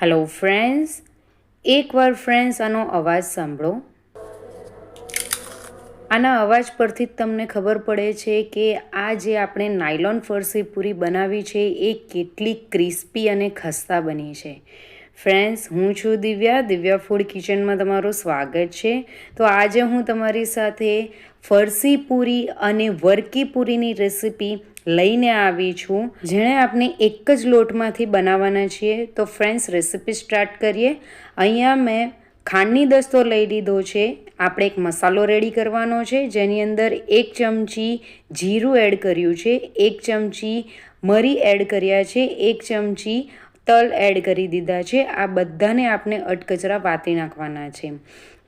Hello friends, એકવાર friends આનો અવાજ સાંભળો. આના અવાજ પરથી જ તમને ખબર પડે છે કે આ જે આપણે નાયલોન ફરસી પૂરી બનાવી છે એ કેટલી ક્રિસ્પી અને ખસ્તા બની છે. ફ્રેન્ડ્સ, હું છું દિવ્યા ફૂડ કિચનમાં તમારું સ્વાગત છે. તો આજે હું તમારી સાથે ફરસી પૂરી અને વરકી પૂરીની રેસીપી લઈને આવી છું, જેણે આપણે એક જ લોટમાંથી બનાવવાના છીએ. તો ફ્રેન્ડ્સ, રેસીપી સ્ટાર્ટ કરીએ. અહીંયા મેં ખાંડની દસ્તો લઈ લીધો છે. આપણે એક મસાલો રેડી કરવાનો છે, જેની અંદર 1 ચમચી જીરું એડ કર્યું છે, 1 ચમચી મરી એડ કર્યા છે, 1 ચમચી તલ એડ કરી દીધા છે. આ બધાને આપણે અટકચરા વાટી નાખવાના છે.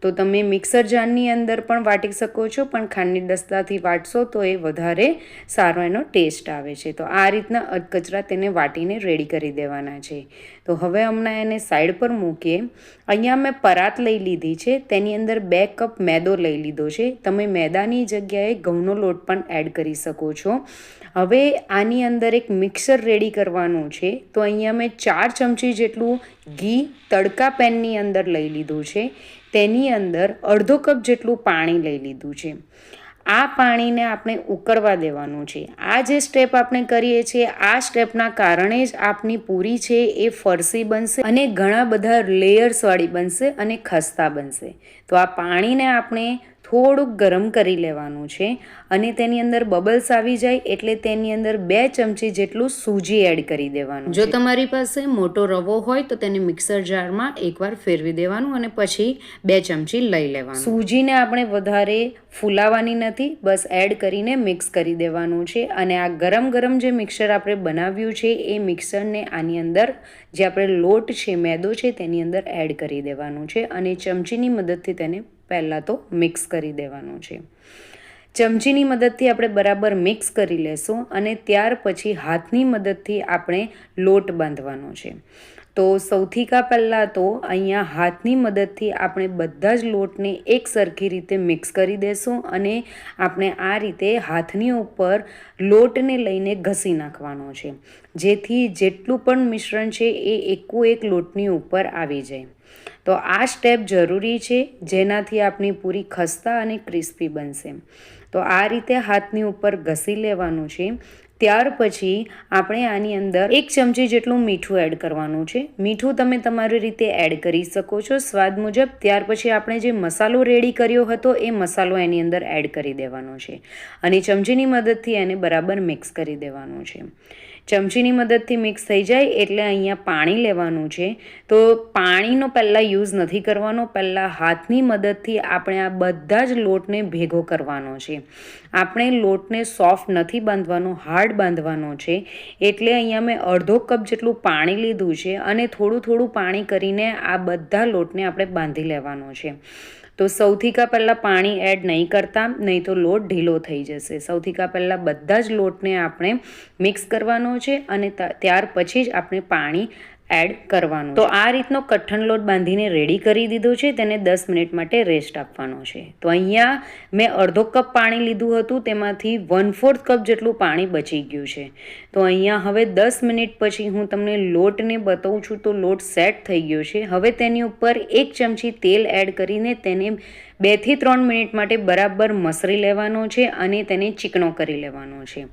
તો તમે મિક્સર જારની અંદર પણ વાટી શકો છો, પણ ખાંડની દસ્તાથી વાટશો તો એ વધારે સારો એનો ટેસ્ટ આવે છે. તો આ રીતના અધકચરા તેને વાટીને રેડી કરી દેવાના છે. તો હવે હમણાં એને સાઈડ પર મૂકીએ. અહીંયા મેં પરાત લઈ લીધી છે, તેની અંદર 2 કપ મેદો લઈ લીધો છે. તમે મેદાની જગ્યાએ ઘઉંનો લોટ પણ એડ કરી શકો છો. હવે આની અંદર એક મિક્સર રેડી કરવાનું છે. તો અહીંયા મેં 4 ચમચી જેટલું ઘી તડકા પેનની અંદર લઈ લીધું છે. તેની અંદર અડધો કપ જેટલું પાણી લઈ લીધું છે. આ પાણીને આપણે ઉકળવા દેવાનું છે. આ જે સ્ટેપ આપણે કરીએ છીએ, આ સ્ટેપના કારણે જ આપની પૂરી છે એ ફરસી બનશે અને ઘણા બધા લેયર્સવાળી બનશે અને ખસ્તા બનશે. તો આ પાણીને આપણે થોડુંક ગરમ કરી લેવાનું છે અને તેની અંદર બબલ્સ આવી જાય એટલે તેની અંદર 2 ચમચી જેટલું સૂજી એડ કરી દેવાનું. જો તમારી પાસે મોટો રવો હોય તો તેને મિક્સર જારમાં એકવાર ફેરવી દેવાનું અને પછી 2 ચમચી લઈ લેવાનું. સૂજીને આપણે વધારે ફૂલાવાની નથી, બસ એડ કરીને મિક્સ કરી દેવાનું છે. અને આ ગરમ જે મિક્સર આપણે બનાવ્યું છે એ મિક્સરને આની અંદર જે આપણે લોટ છે, મેદો છે, તેની અંદર એડ કરી દેવાનું છે અને ચમચીની મદદથી તેને પહેલાં તો મિક્સ કરી દેવાનું છે. ચમચીની મદદથી આપણે બરાબર મિક્સ કરી લેશું અને ત્યાર પછી હાથની મદદથી આપણે લોટ બાંધવાનો છે. તો સૌથી પહેલાં તો અહીંયા હાથની મદદથી આપણે બધા જ લોટને એક સરખી રીતે મિક્સ કરી દેશું અને આપણે આ રીતે હાથની ઉપર લોટને લઈને ઘસી નાખવાનો છે, જેથી જેટલું પણ મિશ્રણ છે એ એક લોટની ઉપર આવી જાય. તો આ સ્ટેપ જરૂરી છે, જેનાથી આપણી પૂરી ખસ્તા અને ક્રિસ્પી બનશે. તો આ રીતે હાથની ઉપર ઘસી લેવાનું છે. ત્યાર પછી આપણે આની અંદર 1 ચમચી જેટલું મીઠું એડ કરવાનું છે. મીઠું તમે તમારી રીતે એડ કરી શકો છો સ્વાદ મુજબ. ત્યાર પછી આપણે જે મસાલો રેડી કર્યો હતો એ મસાલો એની અંદર એડ કરી દેવાનો છે અને ચમચીની મદદથી એને બરાબર મિક્સ કરી દેવાનું છે. ચમચીની મદદથી મિક્સ થઈ જાય એટલે અહીંયા પાણી લેવાનું છે. તો પાણીનો પહેલાં યુઝ નથી કરવાનો, પહેલાં હાથની મદદથી આપણે આ બધા જ લોટને ભેગો કરવાનો છે. આપણે લોટને સોફ્ટ નથી બાંધવાનો, હાર્ડ બાંધવાનો છે. એટલે અહીંયા મેં અડધો કપ જેટલું પાણી લીધું છે અને થોડું પાણી કરીને આ બધા લોટને આપણે બાંધી લેવાનો છે. તો સૌથી પહેલાં પાણી એડ નહીં કરતા, નહીં તો લોટ ઢીલો થઈ જશે. સૌથી પહેલાં બધા જ લોટને આપણે મિક્સ કરવાનો છે અને ત્યાર પછી જ આપણે પાણી એડ કરવાનું. તો આ રીતનો કઠણ લોટ બાંધીને રેડી કરી દીધો છે. તેને 10 મિનિટ માટે રેસ્ટ આપવાનો છે. તો અહીંયા મેં અડધો કપ પાણી લીધું હતું, તેમાંથી 1/4 કપ જેટલું પાણી બચી ગયું છે. તો અહીંયા હવે 10 મિનિટ પછી હું તમને લોટને બતાવું છું. તો લોટ સેટ થઈ ગયો છે. હવે તેની ઉપર 1 ચમચી તેલ એડ કરીને તેને 2 થી 3 મિનિટ માટે બરાબર મસળી લેવાનો છે અને તેને ચીકણો કરી લેવાનો છે.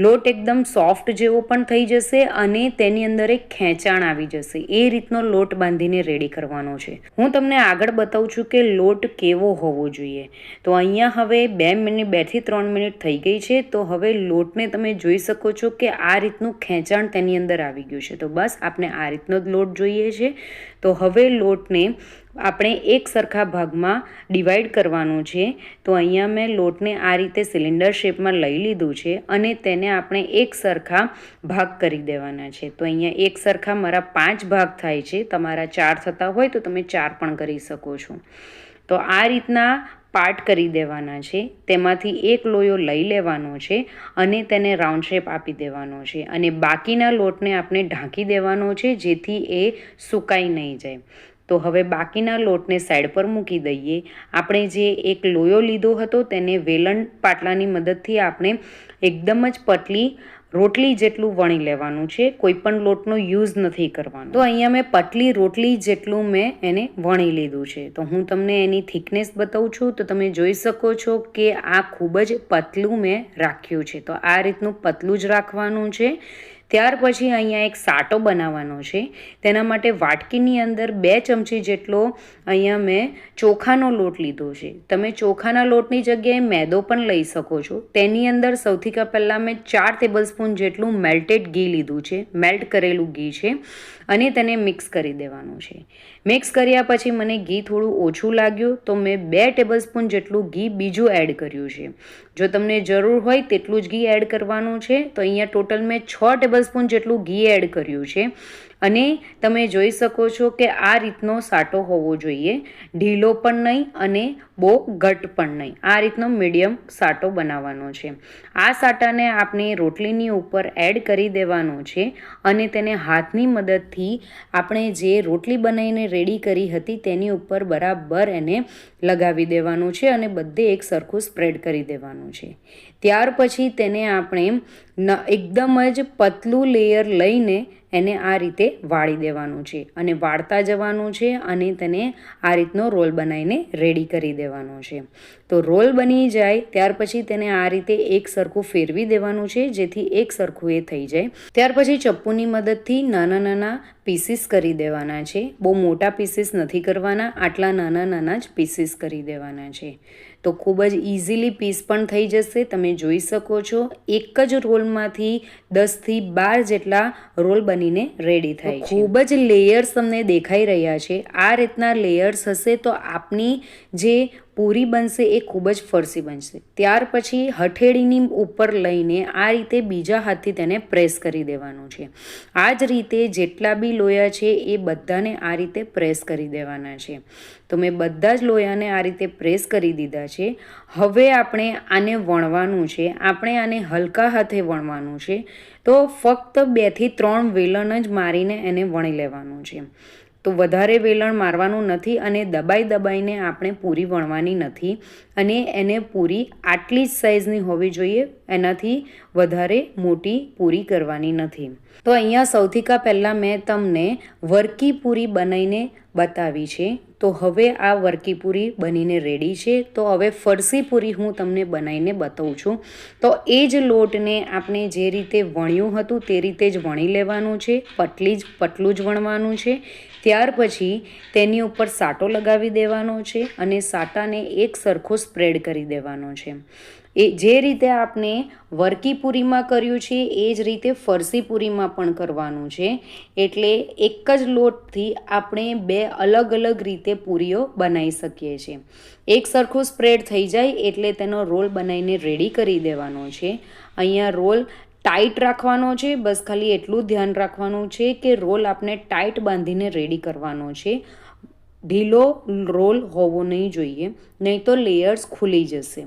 લોટ એકદમ સોફ્ટ જેવો પણ થઈ જશે અને તેની અંદર એક ખેંચાણ આવી જશે. એ રીતનો લોટ બાંધીને રેડી કરવાનો છે. હું તમને આગળ બતાવું છું કે લોટ કેવો હોવો જોઈએ. તો અહીંયા હવે 2 થી 3 મિનિટ થઈ ગઈ છે. તો હવે લોટને તમે જોઈ શકો છો કે આ રીતનું ખેંચાણ તેની અંદર આવી ગયું છે. તો બસ આપણે આ રીતનો જ લોટ જોઈએ છે. તો હવે લોટને આપણે એક સરખા ભાગમાં ડિવાઈડ કરવાનું છે. તો અહીંયા મેં લોટને આ રીતે સિલિન્ડર શેપમાં લઈ લીધું છે અને તેને આપણે એક સરખા ભાગ કરી દેવાના છે. તો અહીંયા એક સરખા મારા 5 ભાગ થાય છે. તમારા 4 થતા હોય તો તમે 4 પણ કરી શકો છો. તો આ રીતના પાર્ટ કરી દેવાના છે. તેમાંથી એક લોયો લઈ લેવાનો છે અને તેને રાઉન્ડ શેપ આપી દેવાનો છે અને બાકીના લોટને આપણે ઢાંકી દેવાનો છે, જેથી એ સુકાઈ નહીં જાય. તો હવે બાકીના લોટને સાઈડ પર મૂકી દઈએ. આપણે જે એક લોયો લીધો હતો તેને વેલણ પાટલાની મદદથી આપણે એકદમ જ પતલી રોટલી જેટલું વણી લેવાનું છે, કોઈ પણ લોટનો યુઝ નથી કરવાનો. તો અહીંયા મેં પતલી રોટલી જેટલું મેં એને વણી લીધું છે. તો હું તમને એની થિકનેસ બતાવું છું. તો તમે જોઈ શકો છો કે આ ખૂબ જ પતલું મેં રાખ્યું છે. તો આ રીતનું પતલું જ રાખવાનું છે. ત્યાર પછી અહીંયા એક સાટો બનાવવાનો છે. તેના માટે વાટકીની અંદર 2 ચમચી જેટલો અહીંયા મેં ચોખાનો લોટ લીધો છે. તમે ચોખાના લોટની જગ્યાએ મેદો પણ લઈ શકો છો. તેની અંદર સૌથી પહેલાં મેં 4 ટેબલસ્પૂન જેટલું મેલ્ટેડ ઘી લીધું છે, મેલ્ટ કરેલું ઘી છે, અને તેને મિક્સ કરી દેવાનું છે. મિક્સ કર્યા પછી મને ઘી થોડું ઓછું લાગ્યું તો મેં 2 ટેબલસ્પૂન જેટલું ઘી બીજું એડ કર્યું છે. જો તમને જરૂર હોય તેટલું જ ઘી એડ કરવાનું છે. તો અહીંયા ટોટલ મેં 6 ટેબલસ્પૂન જેટલું ઘી એડ કર્યું છે. અને તમે જોઈ શકો છો કે આ રીતનો સાટો હોવો જોઈએ, ઢીલો પણ નહીં અને બહુ ઘટ પણ નહીં. આ રીતનો મીડિયમ સાટો બનાવવાનો છે. આ સાટાને આપણે રોટલીની ઉપર એડ કરી દેવાનો છે અને તેને હાથની મદદથી આપણે જે રોટલી બનાવીને રેડી કરી હતી તેની ઉપર બરાબર એને લગાવી દેવાનું છે અને બધે એક સરખું સ્પ્રેડ કરી દેવાનું છે. ત્યાર પછી તેને આપણે એકદમ જ પતલું લેયર લઈને એને આ રીતે વાળી દેવાનું છે અને વાળતા જવાનું છે અને તેને આ રીતનો રોલ બનાવીને રેડી કરી દેવાનો છે. તો રોલ બની જાય ત્યાર પછી તેને આ રીતે એક સરખું ફેરવી દેવાનું છે જેથી એક સરખું એ થઈ જાય. ત્યાર પછી ચપ્પુની મદદથી નાના નાના પીસીસ કરી દેવાના છે. બહુ મોટા પીસીસ નથી કરવાના, આટલા નાના નાના જ પીસીસ કરી દેવાના છે. તો ખૂબ જ ઇઝીલી પીસ પણ થઈ જશે. તમે જોઈ શકો છો એક જ રોલમાંથી 10થી 12 જેટલા રોલ બનીને રેડી થાય છે. ખૂબ જ લેયર્સ તમને દેખાઈ રહ્યા છે. આ રીતના લેયર્સ હશે તો આપની જે પૂરી બનશે એ ખૂબ જ ફરસી બનશે. ત્યાર પછી હથેળીની ઉપર લઈને આ રીતે બીજા હાથથી તેને પ્રેસ કરી દેવાનું છે. આ જ રીતે જેટલા બી લોયા છે એ બધાને આ રીતે પ્રેસ કરી દેવાના છે. તો મેં બધા જ લોયાને આ રીતે પ્રેસ કરી દીધા છે. હવે આપણે આને વણવાનું છે. આપણે આને હલકા હાથે વણવાનું છે. તો ફક્ત 2 થી 3 વેલણ જ મારીને એને વણી લેવાનું છે. તો વધારે વેલણ મારવાનું નથી અને દબાઈને આપણે પૂરી વણવાની નથી અને એને પૂરી આટલી જ સાઇઝની હોવી જોઈએ, એનાથી વધારે મોટી પૂરી કરવાની નથી. તો અહીંયા સૌથી પહેલાં મેં તમને વરકી પૂરી બનાવીને બતાવી છે. તો હવે આ વરકી પૂરી બનીને રેડી છે. તો હવે ફરસી પૂરી હું તમને બનાવીને બતાવું છું. તો એ જ લોટને આપણે જે રીતે વણ્યું હતું તે રીતે જ વણી લેવાનું છે. પતલું જ વણવાનું છે. ત્યાર પછી તેની ઉપર સાટો લગાવી દેવાનો છે અને સાટાને એક સરખો સ્પ્રેડ કરી દેવાનો છે. એ જે રીતે આપણે વરકી પૂરીમાં કર્યું છે એ જ રીતે ફરસી પૂરીમાં પણ કરવાનું છે. એટલે એક જ લોટથી આપણે 2 અલગ અલગ રીતે પૂરીઓ બનાવી શકીએ છીએ. એક સરખું સ્પ્રેડ થઈ જાય એટલે તેનો રોલ બનાવીને રેડી કરી દેવાનો છે. અહીંયા રોલ ટાઈટ રાખવાનો છે. બસ ખાલી એટલું ધ્યાન રાખવાનું છે કે રોલ આપણે ટાઈટ બાંધીને રેડી કરવાનો છે. ઢીલો રોલ હોવો નહીં જોઈએ, નહીં તો લેયર્સ ખુલી જશે.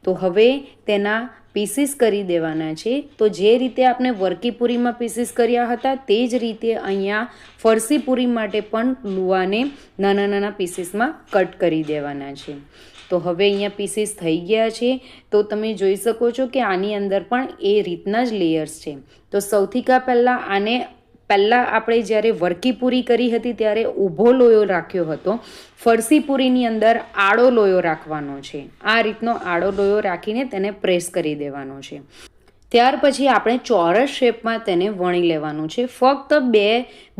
તો હવે તેના પીસીસ કરી દેવાના છે. તો જે રીતે આપણે વરકી પૂરીમાં પીસીસ કર્યા હતા તે જ રીતે અહીંયા ફરસી પૂરી માટે પણ લુવાને નાના નાના પીસીસમાં કટ કરી દેવાના છે. તો હવે અહીંયા પીસીસ થઈ ગયા છે. તો તમે જોઈ શકો છો કે આની અંદર પણ એ રીતના જ લેયર્સ છે. તો સૌથી પહેલાં આપણે જ્યારે વરકી પૂરી કરી હતી ત્યારે ઊભો લોયો રાખ્યો હતો. ફરસી પૂરીની અંદર આડો લોયો રાખવાનો છે. આ રીતનો આડો લોયો રાખીને તેને પ્રેસ કરી દેવાનો છે. ત્યાર પછી આપણે ચોરસ શેપમાં તેને વણી લેવાનું છે. ફક્ત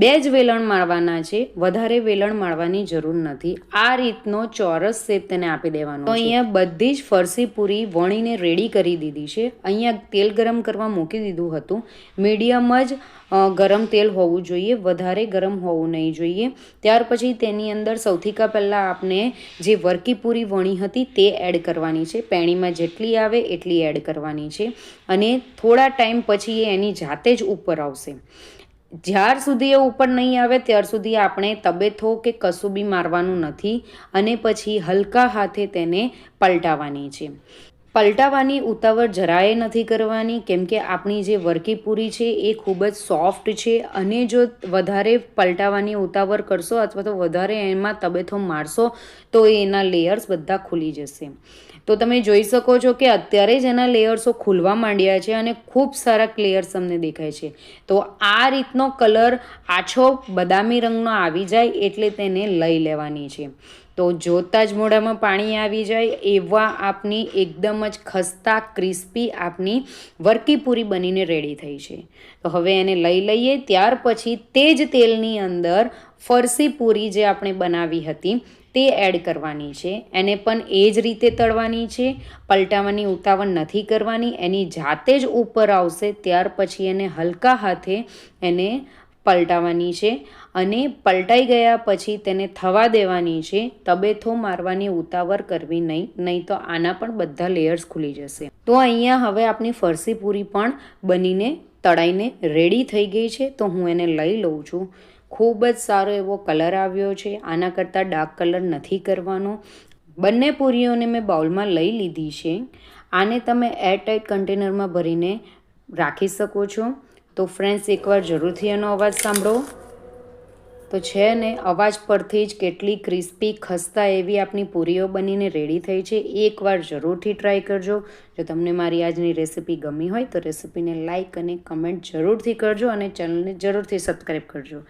બે જ વેલણ મારવાના છે, વધારે વેલણ મારવાની જરૂર નથી. આ રીતનો ચોરસ શેપ તેને આપી દેવાનો. તો અહીંયા બધી જ ફરસી પૂરી વણીને રેડી કરી દીધી છે. અહીંયા તેલ ગરમ કરવા મૂકી દીધું હતું. મીડિયમ જ ગરમ તેલ હોવું જોઈએ, વધારે ગરમ હોવું નહીં જોઈએ. ત્યાર પછી તેની અંદર સૌથી પહેલાં આપણે જે વરકી પૂરી વણી હતી તે એડ કરવાની છે. પેણીમાં જેટલી આવે એટલી એડ કરવાની છે અને થોડા ટાઈમ પછી એ એની જાતે જ ઉપર આવશે. જ્યાર સુધી એ ઉપર નહીં આવે ત્યાર સુધી આપણે તબેથો કે કશું બી મારવાનું નથી અને પછી હલકા હાથે તેને પલટાવવાની છે. પલટાવવાની ઉતાવળ જરાય નથી કરવાની, કેમ કે આપણી જે વરકી પૂરી છે એ ખૂબ જ સોફ્ટ છે, અને જો વધારે પલટાવવાની ઉતાવળ કરશો અથવા તો વધારે એમાં તબેથો મારશો તો એના લેયર્સ બધા ખુલી જશે. તો તમે જોઈ શકો છો કે અત્યારે જ એના લેયર્સો ખુલવા માંડ્યા છે અને ખૂબ સારા લેયર્સ તમને દેખાય છે. તો આ રીતનો કલર આછો બદામી રંગનો આવી જાય એટલે તેને લઈ લેવાની છે. તો જોતાં જ મોઢામાં પાણી આવી જાય એવા આપની એકદમ જ ખસ્તા ક્રિસ્પી આપની વરકી પૂરી બનીને રેડી થઈ છે. તો હવે એને લઈ લઈએ. ત્યાર પછી તે જ તેલની અંદર ફરસી પૂરી જે આપણે બનાવી હતી તે એડ કરવાની છે. એને પણ એ જ રીતે તળવાની છે, પલટાવવાની ઉતાવળ નથી કરવાની. એની જાતે જ ઉપર આવશે ત્યાર પછી એને હલકા હાથે એને પલટાવવાની છે, અને પલટાઈ ગયા પછી તેને થવા દેવાની છે. તબેથો મારવાની ઉતાવળ કરવી નહીં તો આના પણ બધા લેયર્સ ખુલી જશે. તો અહીંયા હવે આપણી ફરસી પૂરી પણ બનીને તળાઈને રેડી થઈ ગઈ છે. તો હું એને લઈ લઉં છું. ખૂબ જ સારો એવો કલર આવ્યો છે. આના કરતાં ડાર્ક કલર નથી કરવાનો. બંને પૂરીઓને મેં બાઉલમાં લઈ લીધી છે. આને તમે એરટાઇટ કન્ટેનરમાં ભરીને રાખી શકો છો. તો ફ્રેન્ડ્સ, એકવાર જરૂરથી એનો અવાજ સાંભળો. તો છે ને, અવાજ પરથી જ કેટલી ક્રિસ્પી ખસ્તા એવી આપણી પૂરીઓ બનીને રેડી થઈ છે. એકવાર જરૂરથી ટ્રાય કરજો. જો તમને મારી આજની રેસિપી ગમી હોય તો રેસિપીને લાઇક અને કમેન્ટ જરૂરથી કરજો, અને ચેનલને જરૂરથી સબસ્ક્રાઈબ કરજો.